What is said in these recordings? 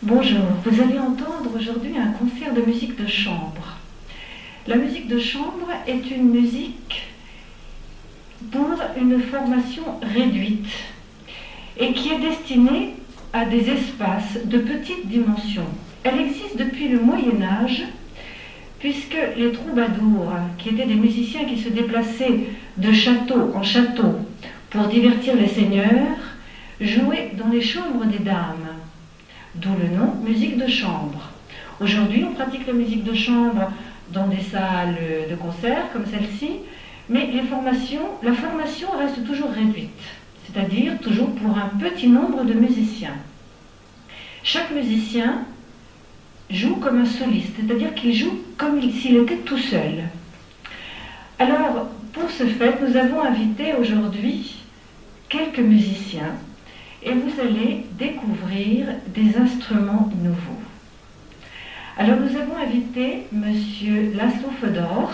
Bonjour, vous allez entendre aujourd'hui un concert de musique de chambre. La musique de chambre est une musique pour une formation réduite et qui est destinée à des espaces de petite dimension. Elle existe depuis le Moyen-Âge puisque les troubadours, qui étaient des musiciens qui se déplaçaient de château en château pour divertir les seigneurs, jouaient dans les chambres des dames. D'où le nom musique de chambre. Aujourd'hui, on pratique la musique de chambre dans des salles de concert comme celle-ci, mais la formation reste toujours réduite, c'est-à-dire toujours pour un petit nombre de musiciens. Chaque musicien joue comme un soliste, c'est-à-dire qu'il joue comme s'il était tout seul. Alors, pour ce fait, nous avons invité aujourd'hui quelques musiciens et vous allez découvrir des instruments nouveaux. Alors nous avons invité Monsieur Laszlo Fodor.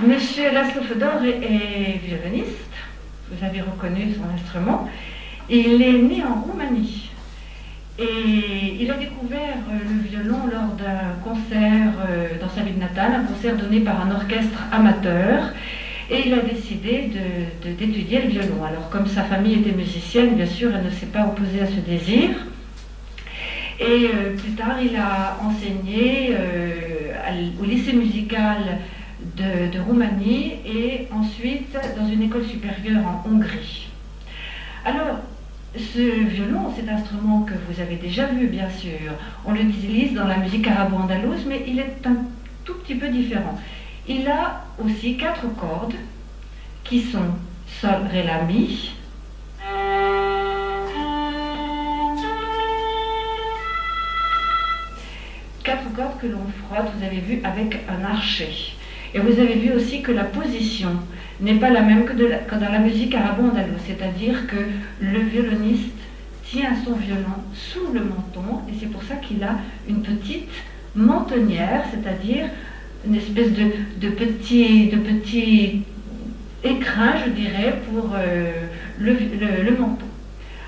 Monsieur Laszlo Fodor est violoniste, vous avez reconnu son instrument. Il est né en Roumanie. Et il a découvert le violon lors d'un concert dans sa ville natale, un concert donné par un orchestre amateur, et il a décidé d'étudier le violon. Alors comme sa famille était musicienne, bien sûr, elle ne s'est pas opposée à ce désir. Et plus tard, il a enseigné au lycée musical de Roumanie et ensuite dans une école supérieure en Hongrie. Alors, ce violon, cet instrument que vous avez déjà vu, bien sûr, on l'utilise dans la musique arabo-andalouse, mais il est un tout petit peu différent. Il a aussi 4 cordes qui sont sol, ré, la, mi. Quatre cordes que l'on frotte, vous avez vu, avec un archet. Et vous avez vu aussi que la position n'est pas la même que dans la musique arabo-andalouse, c'est-à-dire que le violoniste tient son violon sous le menton, et c'est pour ça qu'il a une petite mentonnière, c'est-à-dire une espèce de petit écrin, je dirais, pour le menton.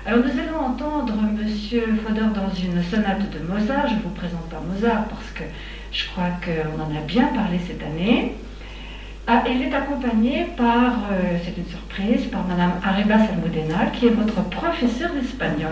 Alors nous allons entendre Monsieur Fodor dans une sonate de Mozart. Je ne vous présente pas Mozart parce que je crois qu'on en a bien parlé cette année. Ah, il est accompagné par, c'est une surprise, par Madame Arribas Almudena, qui est votre professeure d'espagnol.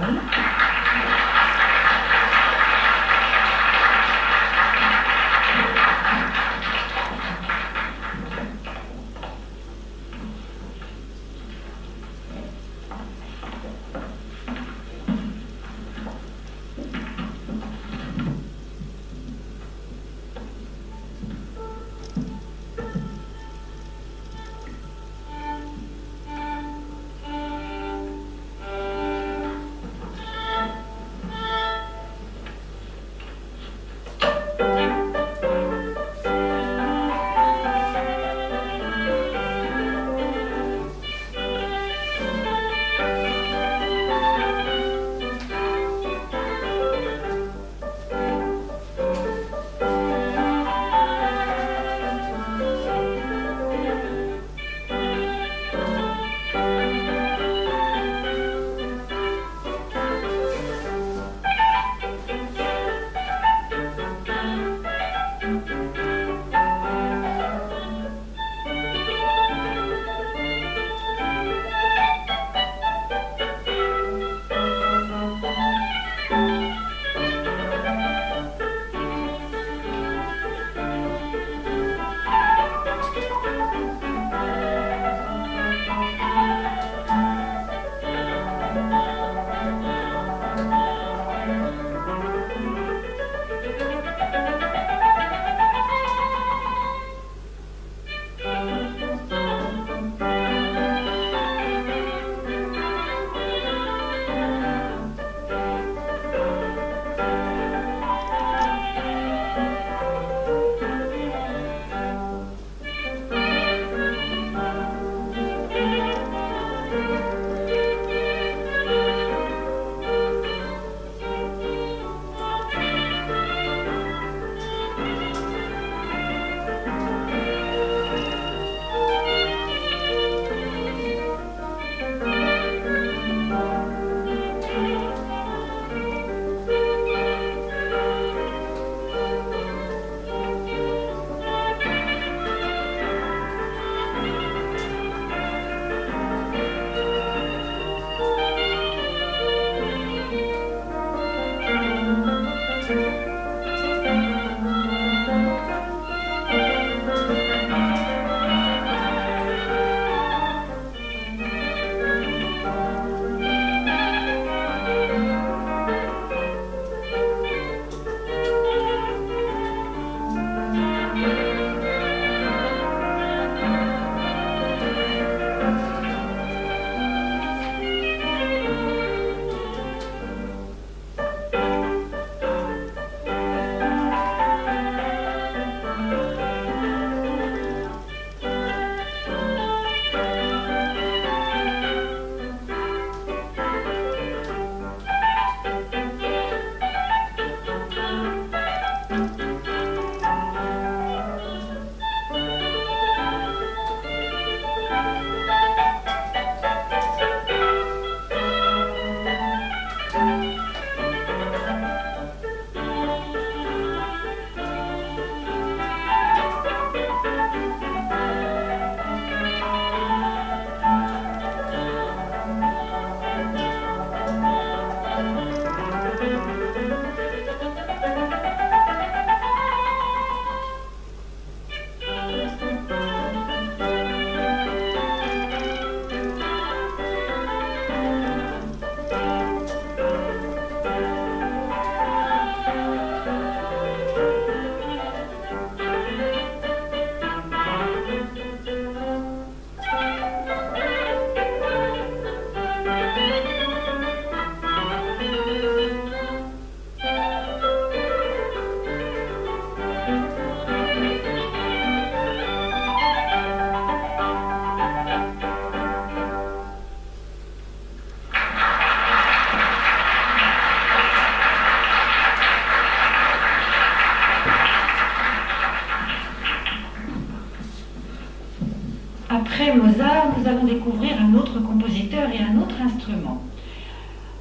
Après Mozart, nous allons découvrir un autre compositeur et un autre instrument.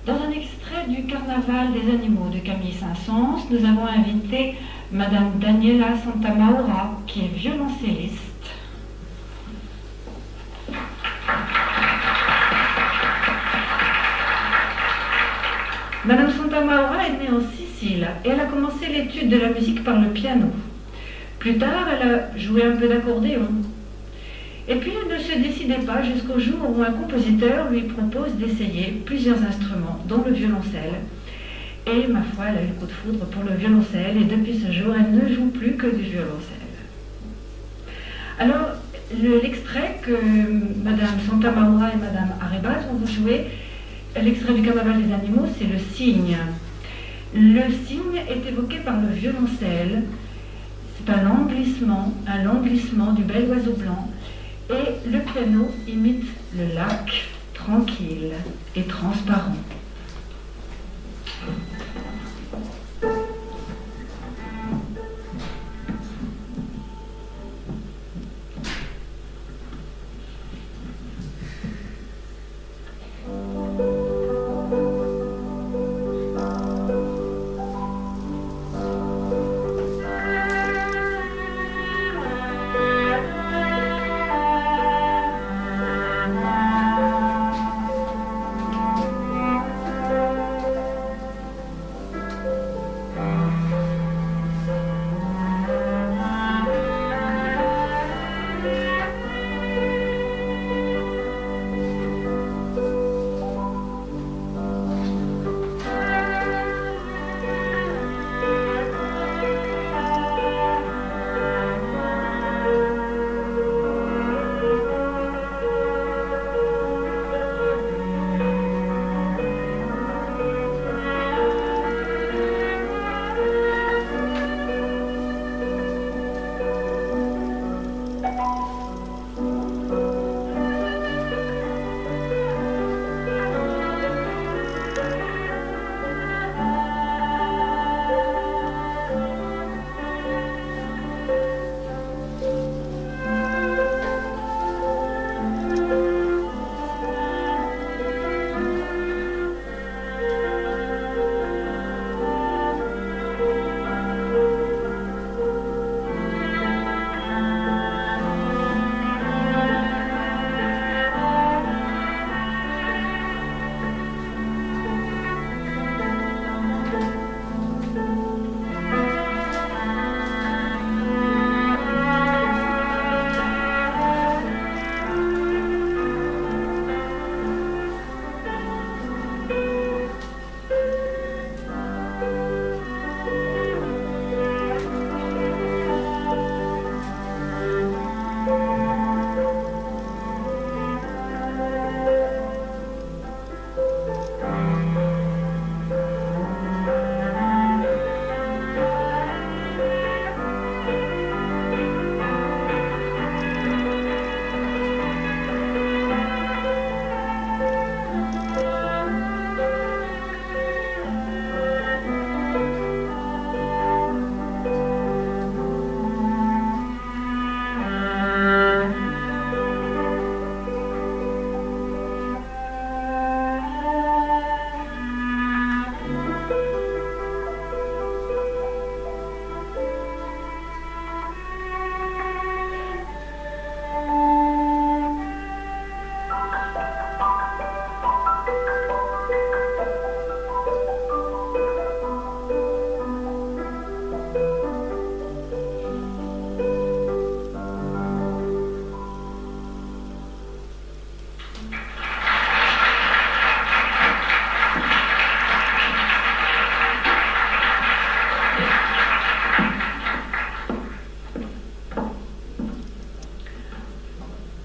Dans un extrait du Carnaval des animaux de Camille Saint-Saëns, nous avons invité Madame Daniela Santamaura, qui est violoncelliste. Madame Santamaura est née en Sicile et elle a commencé l'étude de la musique par le piano. Plus tard, elle a joué un peu d'accordéon. Et puis, elle ne se décidait pas jusqu'au jour où un compositeur lui propose d'essayer plusieurs instruments, dont le violoncelle. Et, ma foi, elle a eu le coup de foudre pour le violoncelle et depuis ce jour, elle ne joue plus que du violoncelle. Alors, l'extrait que Madame Santamaura et Madame Arribas vont vous jouer, l'extrait du Carnaval des animaux, c'est le cygne. Le cygne est évoqué par le violoncelle. C'est un languissement du bel oiseau blanc. Et le piano imite le lac, tranquille et transparent.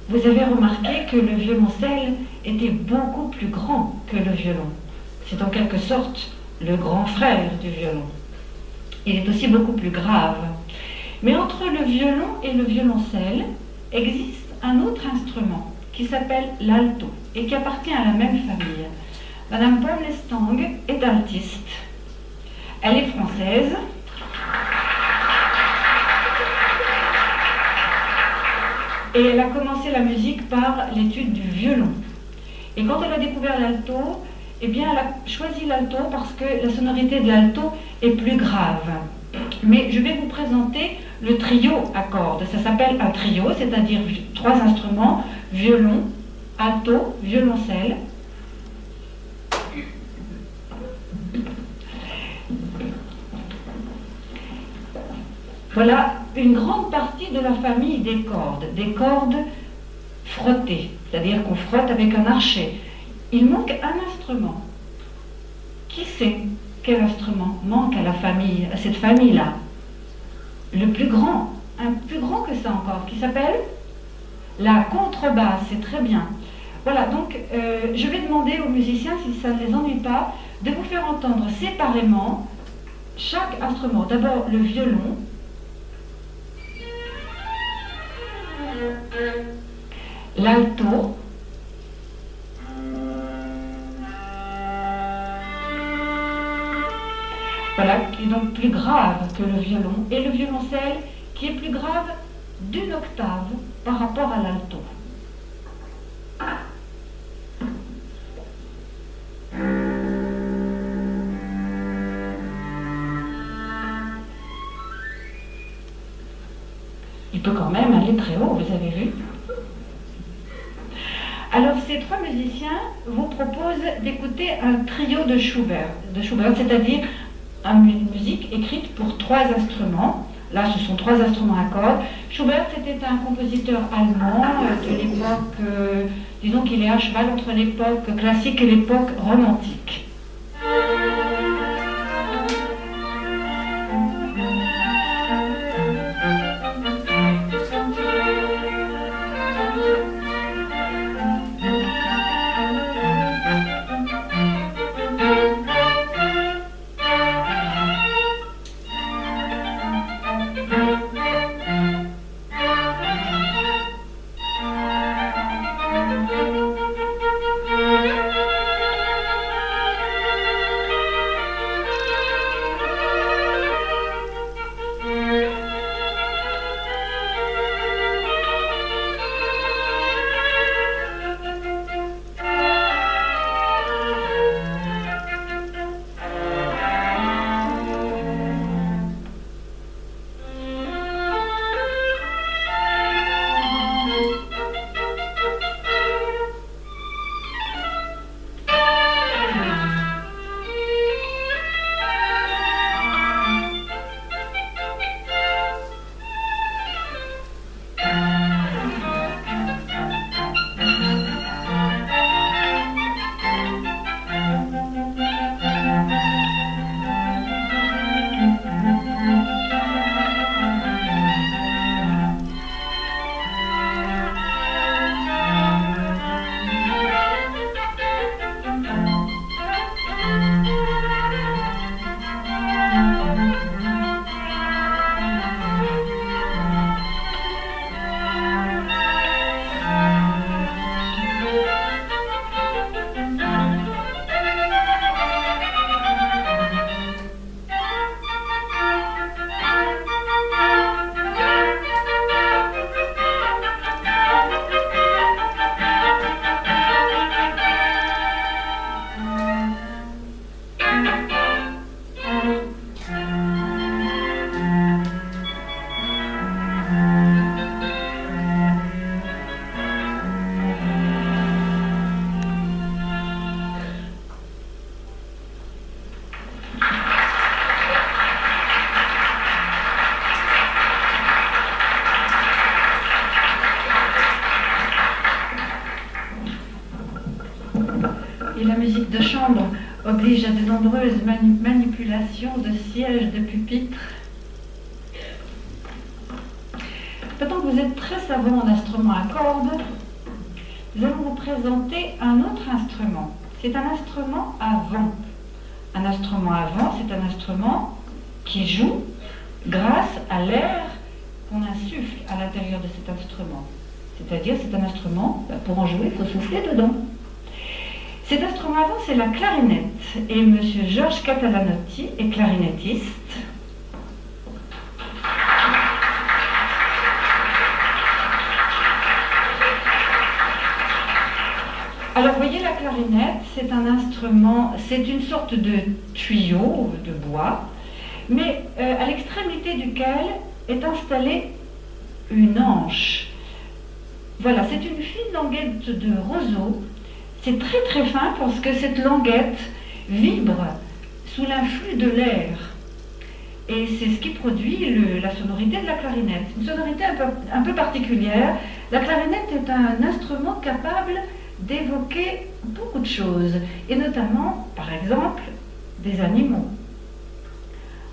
Vous avez remarqué que le violoncelle était beaucoup plus grand que le violon. C'est en quelque sorte le grand frère du violon. Il est aussi beaucoup plus grave. Mais entre le violon et le violoncelle existe un autre instrument qui s'appelle l'alto et qui appartient à la même famille. Madame Paul Lestang est altiste. Elle est française. Et elle a commencé la musique par l'étude du violon. Et quand elle a découvert l'alto, eh bien, elle a choisi l'alto parce que la sonorité de l'alto est plus grave. Mais je vais vous présenter le trio à cordes. Ça s'appelle un trio, c'est-à-dire 3 instruments, violon, alto, violoncelle. Voilà une grande partie de la famille des cordes frottées, c'est-à-dire qu'on frotte avec un archet. Il manque un instrument. Qui sait quel instrument manque à la famille, à cette famille-là? Le plus grand, un plus grand que ça encore, qui s'appelle la contrebasse, c'est très bien. Voilà, donc je vais demander aux musiciens, si ça ne les ennuie pas, de vous faire entendre séparément chaque instrument. D'abord le violon, l'alto, voilà, qui est donc plus grave que le violon, et le violoncelle qui est plus grave d'une octave par rapport à l'alto. Il peut quand même aller très haut, vous avez vu. Alors ces 3 musiciens vous proposent d'écouter un trio de Schubert, c'est-à-dire une musique écrite pour 3 instruments. Là, ce sont 3 instruments à cordes. Schubert, c'était un compositeur allemand de l'époque, disons qu'il est à cheval entre l'époque classique et l'époque romantique. Et la musique de chambre oblige à de nombreuses manipulations de sièges, de pupitres. Maintenant que vous êtes très savant en instruments à cordes, nous allons vous présenter un autre instrument. C'est un instrument à vent. Un instrument à vent, c'est un instrument qui joue grâce à l'air qu'on insuffle à l'intérieur de cet instrument. C'est-à-dire, c'est un instrument, pour en jouer, il faut souffler dedans. Cet instrument à vent, c'est la clarinette. Et M. Georges Catalanotti est clarinettiste. Alors, vous voyez, la clarinette, c'est un instrument, c'est une sorte de tuyau de bois, mais à l'extrémité duquel est installée une anche. Voilà, c'est une fine languette de roseau. C'est très très fin parce que cette languette vibre sous l'influx de l'air. Et c'est ce qui produit la sonorité de la clarinette. Une sonorité un peu particulière. La clarinette est un instrument capable d'évoquer beaucoup de choses, et notamment, par exemple, des animaux.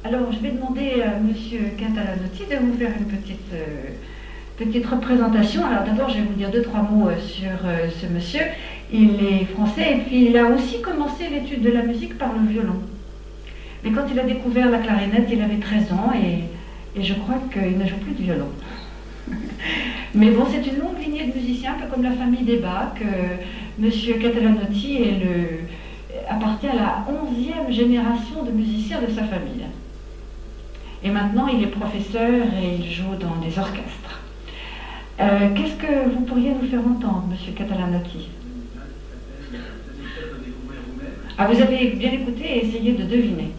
Alors, je vais demander à M. Catalanotti de vous faire une petite représentation. Alors d'abord, je vais vous dire 2-3 mots sur ce monsieur. Il est français et puis il a aussi commencé l'étude de la musique par le violon. Mais quand il a découvert la clarinette, il avait 13 ans et je crois qu'il ne joue plus du violon. Mais bon, c'est une longue lignée de musiciens, un peu comme la famille des Bach. M. Catalanotti appartient à la 11e génération de musiciens de sa famille. Et maintenant, il est professeur et il joue dans des orchestres. Qu'est-ce que vous pourriez nous faire entendre, M. Catalanotti? Ah, vous avez bien écouté et essayé de deviner.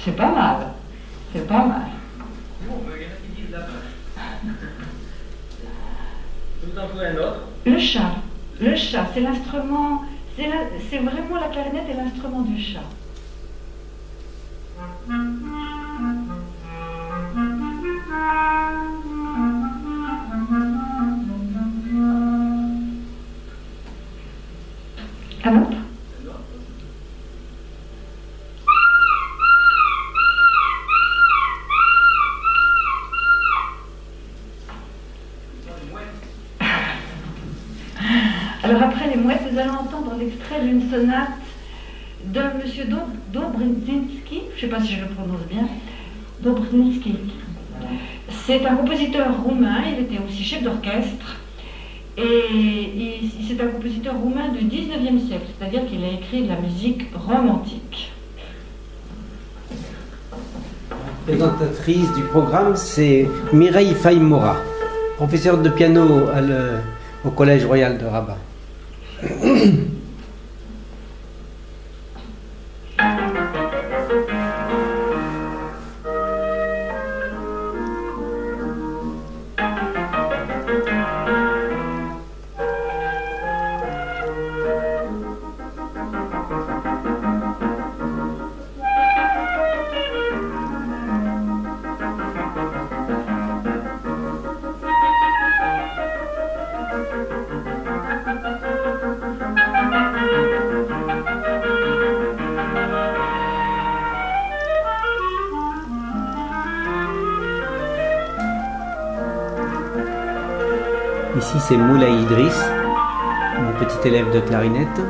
C'est pas mal. C'est pas mal. Bon, il y en a qui disent la vache. Tout en faut un autre. Le chat. Le chat, c'est l'instrument. C'est vraiment la clarinette et l'instrument du chat. Un autre? Alors après les mouettes, nous allons entendre l'extrait d'une sonate d'un monsieur Dobrzyński, je ne sais pas si je le prononce bien, Dobrzyński. C'est un compositeur roumain, il était aussi chef d'orchestre, et c'est un compositeur roumain du 19e siècle, c'est-à-dire qu'il a écrit de la musique romantique. La présentatrice du programme, c'est Mireille Faye-Mora, professeure de piano au Collège Royal de Rabat. Ici, c'est Moulay Idriss, mon petit élève de clarinette.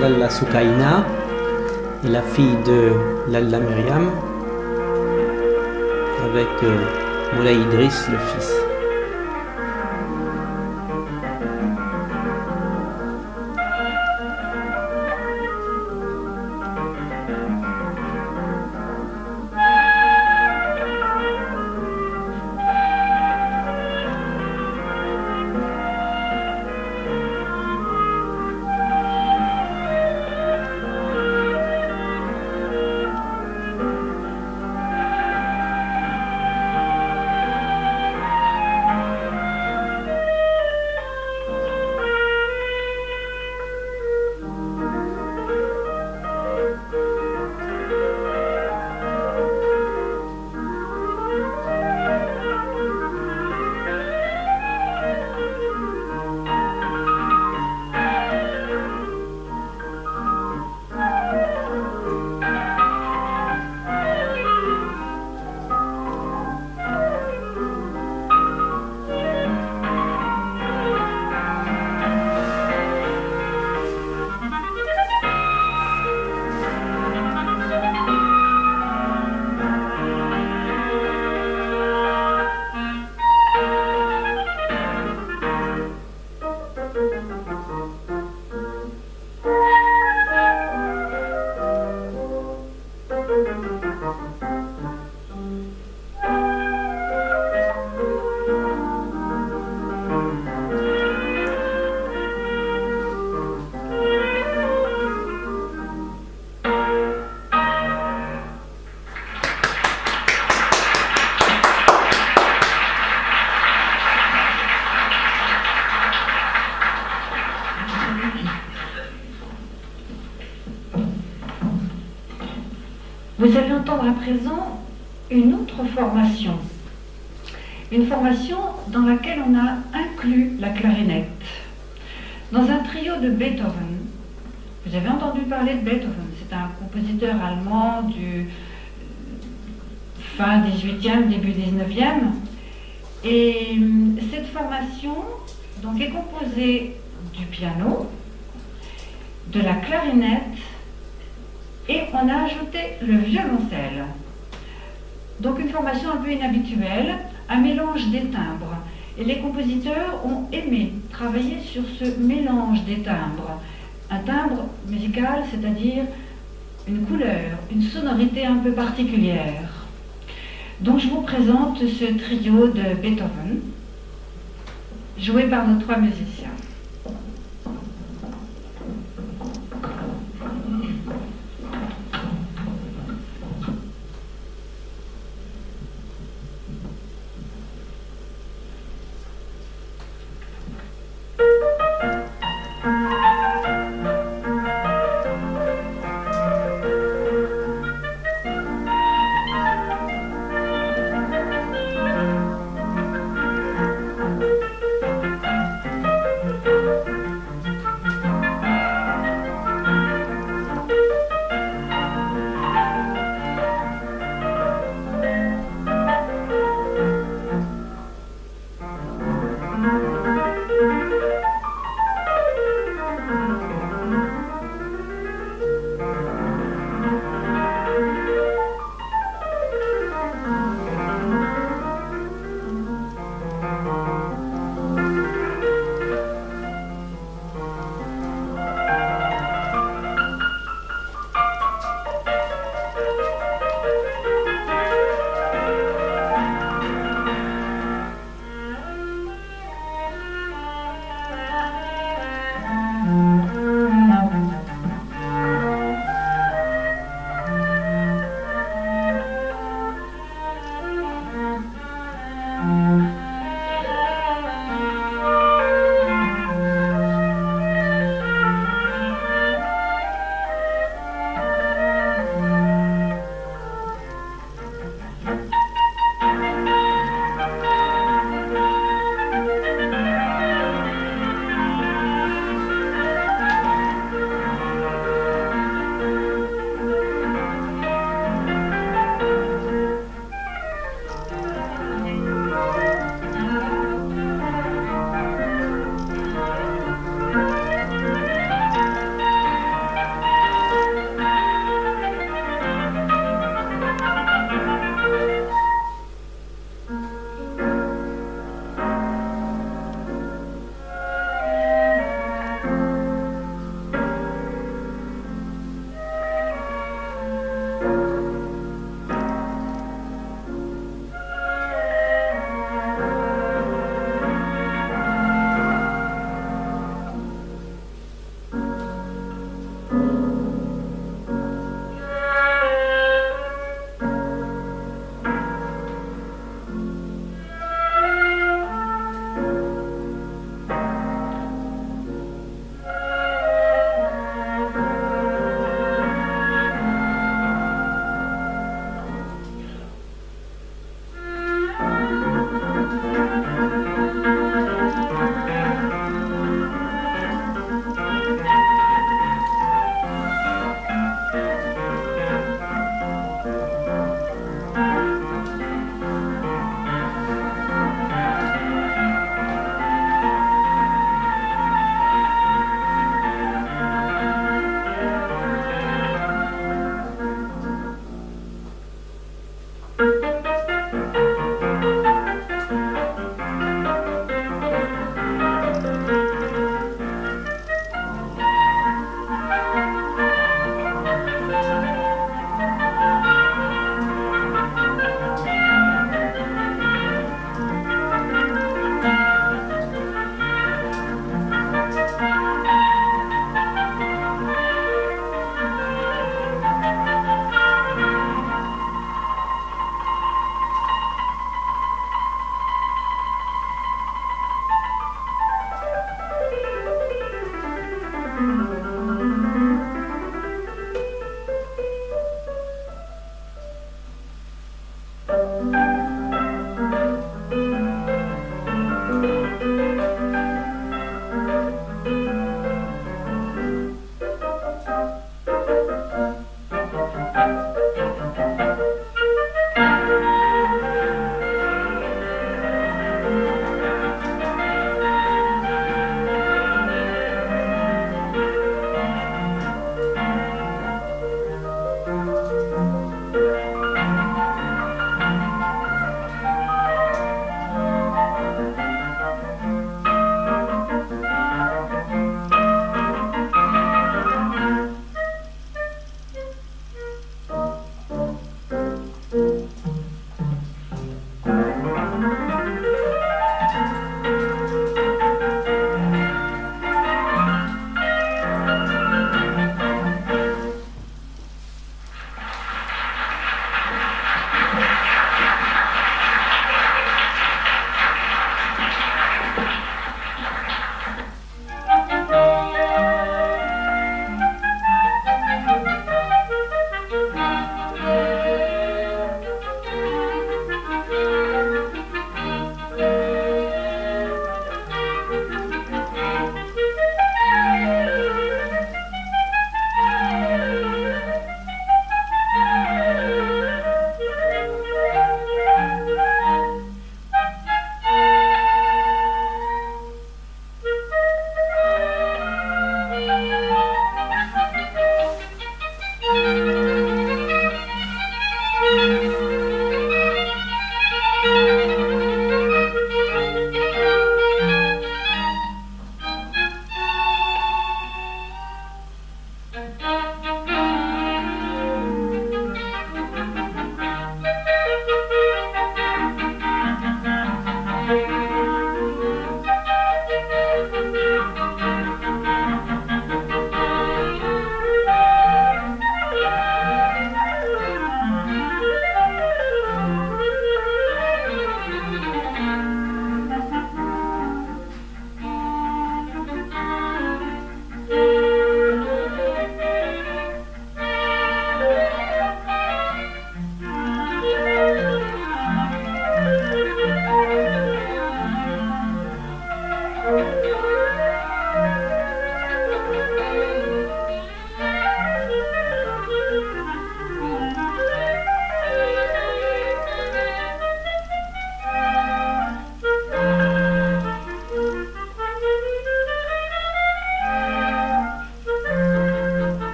Lalla Soukaina est la fille de Lalla Myriam avec Moulay Idriss, le fils. Vous allez entendre à présent une autre formation. Une formation dans laquelle on a inclus la clarinette. Dans un trio de Beethoven, vous avez entendu parler de Beethoven, c'est un compositeur allemand du fin 18e, début 19e. Et cette formation donc, est composée du piano, de la clarinette, et on a ajouté le violoncelle. Donc une formation un peu inhabituelle, un mélange des timbres. Et les compositeurs ont aimé travailler sur ce mélange des timbres. Un timbre musical, c'est-à-dire une couleur, une sonorité un peu particulière. Donc je vous présente ce trio de Beethoven, joué par nos trois musiciens.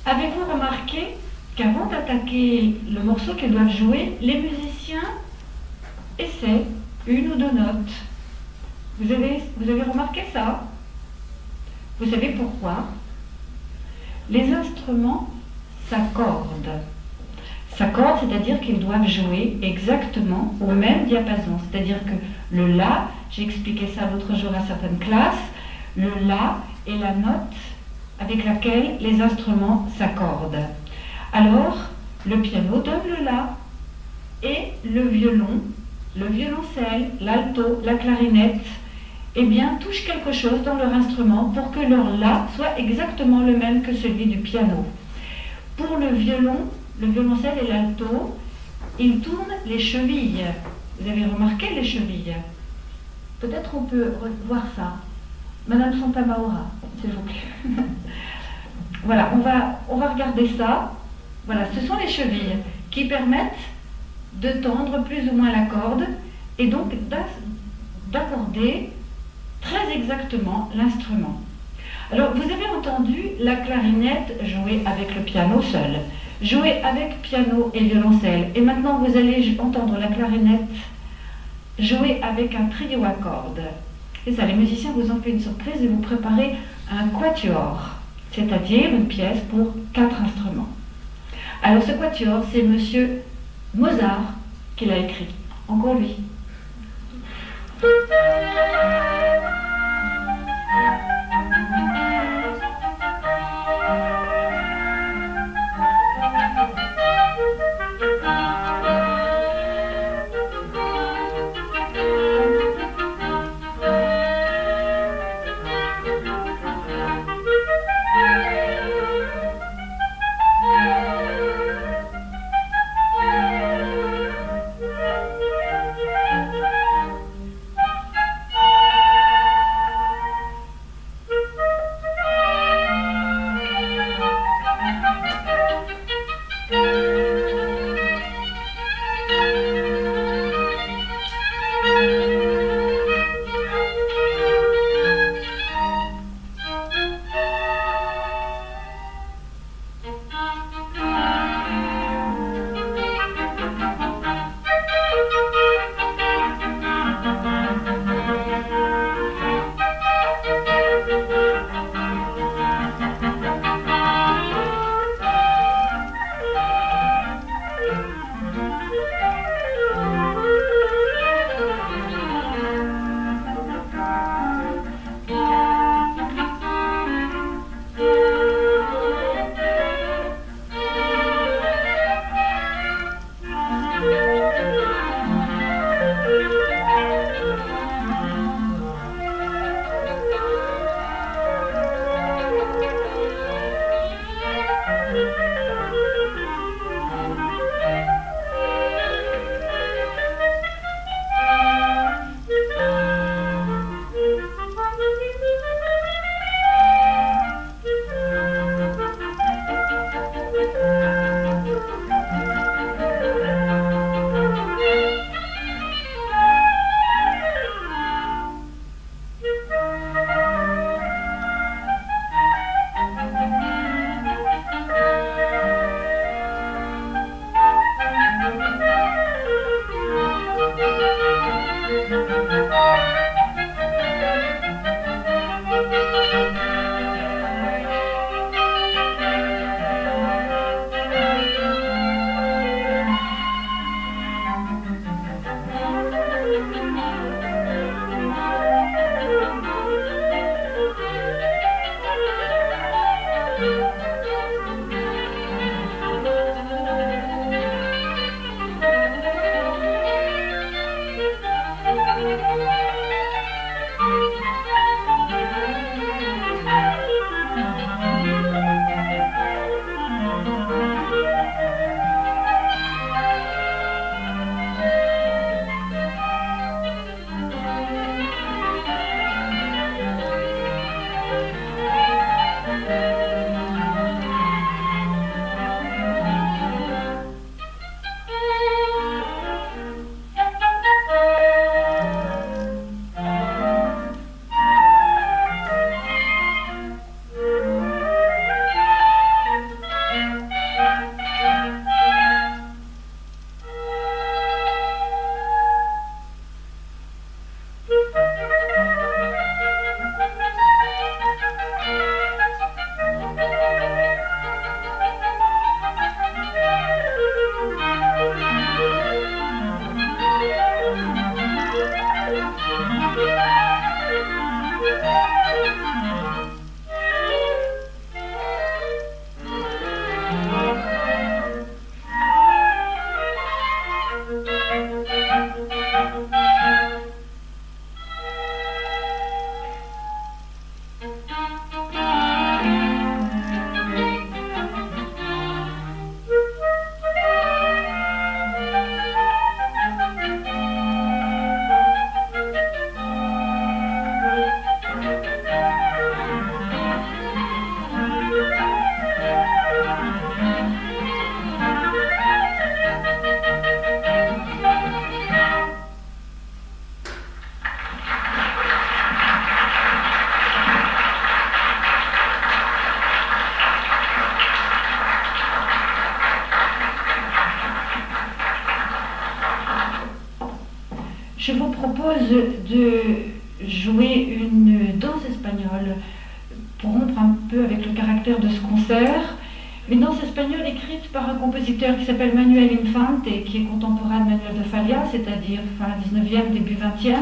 Avez-vous remarqué qu'avant d'attaquer le morceau qu'ils doivent jouer, les musiciens essaient une ou deux notes? Vous avez remarqué ça? Vous savez pourquoi? Les instruments s'accordent. S'accordent, c'est-à-dire qu'ils doivent jouer exactement au même diapason. C'est-à-dire que le La, j'ai expliqué ça l'autre jour à certaines classes, le La est la note avec laquelle les instruments s'accordent. Alors, le piano donne le La et le violon, le violoncelle, l'alto, la clarinette, eh bien, touchent quelque chose dans leur instrument pour que leur La soit exactement le même que celui du piano. Pour le violon, le violoncelle et l'alto, ils tournent les chevilles. Vous avez remarqué les chevilles? Peut-être on peut voir ça. Madame Santamaura, s'il vous plaît. Voilà, on va regarder ça. Voilà, ce sont les chevilles qui permettent de tendre plus ou moins la corde et donc d'accorder très exactement l'instrument. Alors, vous avez entendu la clarinette jouer avec le piano seul, jouer avec piano et violoncelle, et maintenant vous allez entendre la clarinette jouer avec un trio à cordes. Et ça, les musiciens vous ont fait une surprise et vous préparez un quatuor, c'est-à-dire une pièce pour 4 instruments. Alors ce quatuor, c'est Monsieur Mozart qui l'a écrit. Encore lui. propose de jouer une danse espagnole pour rompre un peu avec le caractère de ce concert. Une danse espagnole écrite par un compositeur qui s'appelle Manuel Infante, qui est contemporain de Manuel de Falla, c'est-à-dire fin 19e, début 20e,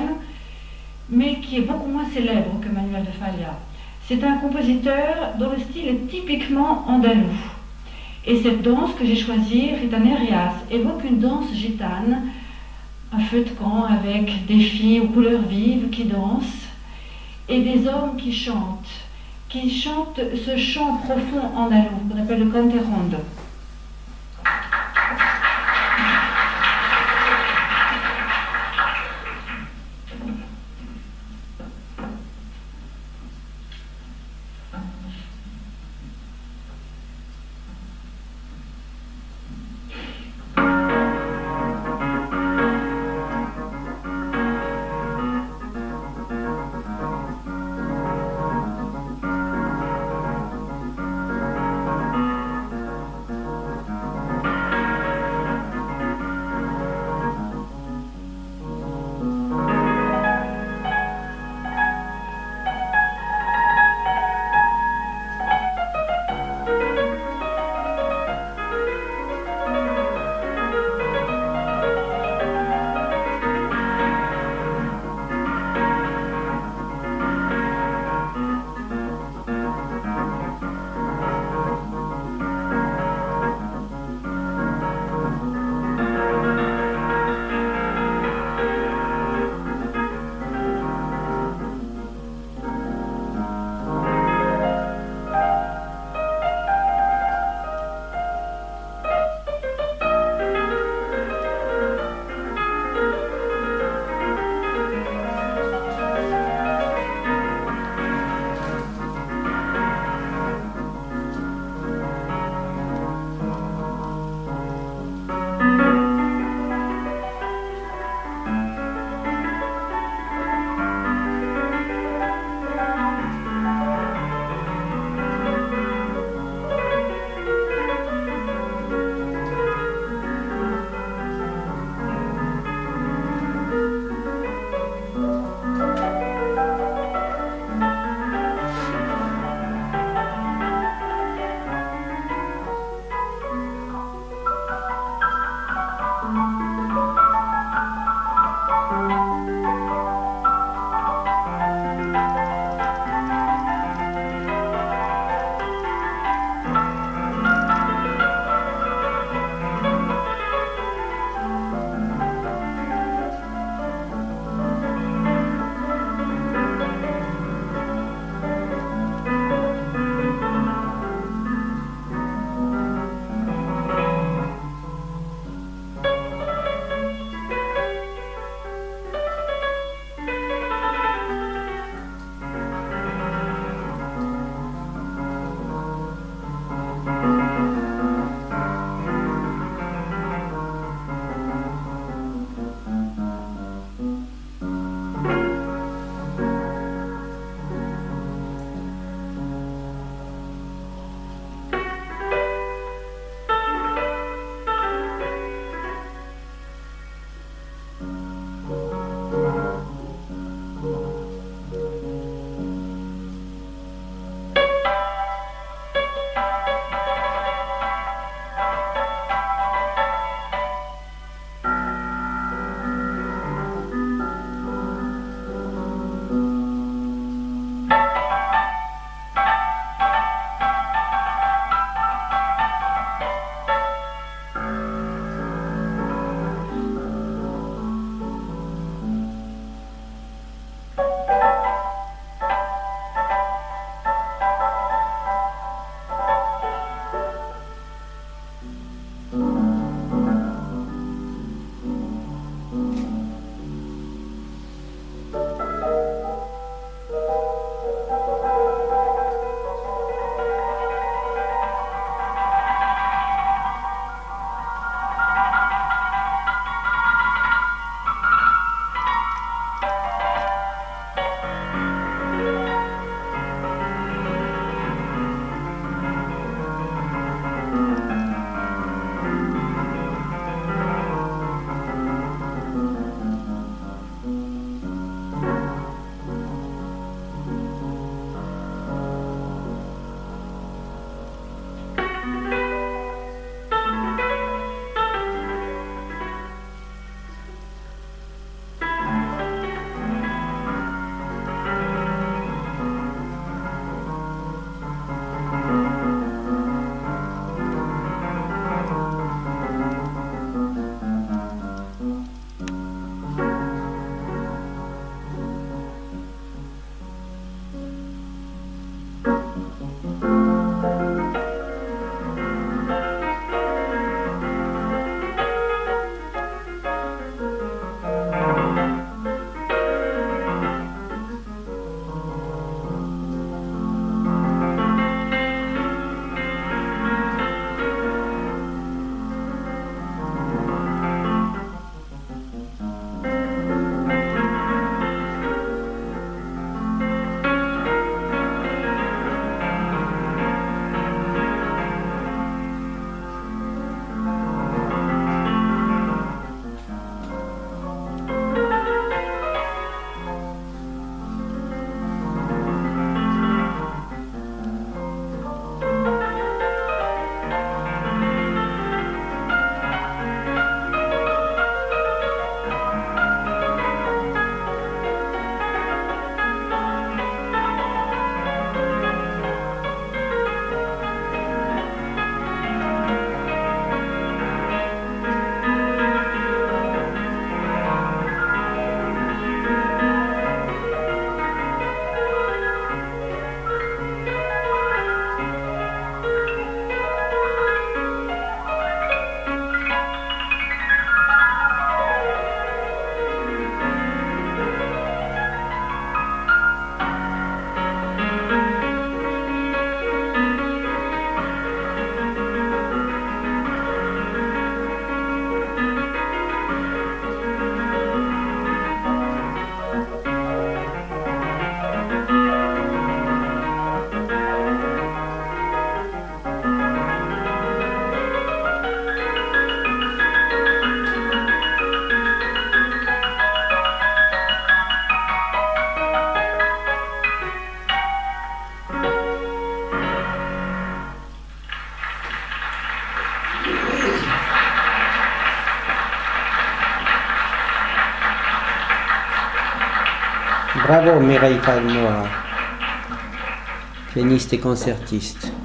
mais qui est beaucoup moins célèbre que Manuel de Falla. C'est un compositeur dont le style est typiquement andalou. Et cette danse que j'ai choisie, Ritanerias, évoque une danse gitane, un feu de camp avec des filles aux couleurs vives qui dansent et des hommes qui chantent ce chant profond andalou qu'on appelle le cante rondo. Bravo Mireille Falmoa, pianiste et concertiste.